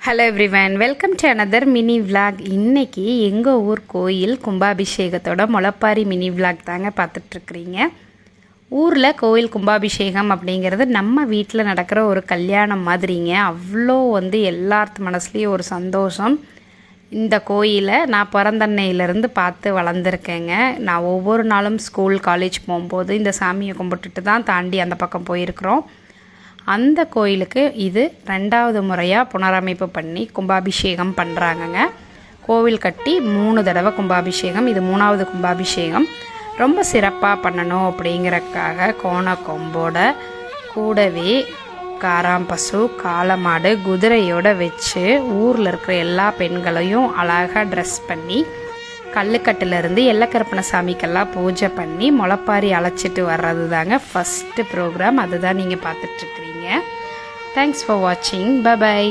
Hello everyone, welcome to another mini vlog. இன்றைக்கி எங்கள் ஊர் கோயில் கும்பாபிஷேகத்தோட முளைப்பாரி மினி விளாக் தாங்க பார்த்துட்ருக்குறீங்க. ஊரில் கோயில் கும்பாபிஷேகம் அப்படிங்கிறது நம்ம வீட்டில் நடக்கிற ஒரு கல்யாணம் மாதிரிங்க. அவ்வளோ எல்லாத்து மனசுலேயும் ஒரு சந்தோஷம். இந்த கோயிலை நான் பிறந்தன்னையிலேருந்து பார்த்து வளர்ந்துருக்கேங்க. நான் ஒவ்வொரு நாளும் ஸ்கூல் காலேஜ் போகும்போது இந்த சாமியை கும்பிட்டுட்டு தான் தாண்டி அந்த பக்கம் போயிருக்கிறோம். அந்த கோயிலுக்கு இது 2வது முறையாக புனரமைப்பு பண்ணி கும்பாபிஷேகம் பண்ணுறாங்கங்க. கோவில் கட்டி 3 தடவை கும்பாபிஷேகம், இது 3வது கும்பாபிஷேகம். ரொம்ப சிறப்பாக பண்ணணும் அப்படிங்கிறக்காக கோண கொம்போட கூடவே காராம்பசு, காளமாடு, குதிரையோடு வச்சு ஊரில் இருக்கிற எல்லா பெண்களையும் அழகாக ட்ரெஸ் பண்ணி கல்லுக்கட்டிலேருந்து எல்லக்கருப்பண சாமிக்கெல்லாம் பூஜை பண்ணி முளைப்பாரி அழைச்சிட்டு வர்றது தாங்க ஃபஸ்ட்டு ப்ரோக்ராம். அதுதான் நீங்கள் பார்த்துட்ருக்குறீங்க. தேங்க்ஸ் ஃபார் வாட்சிங். பை.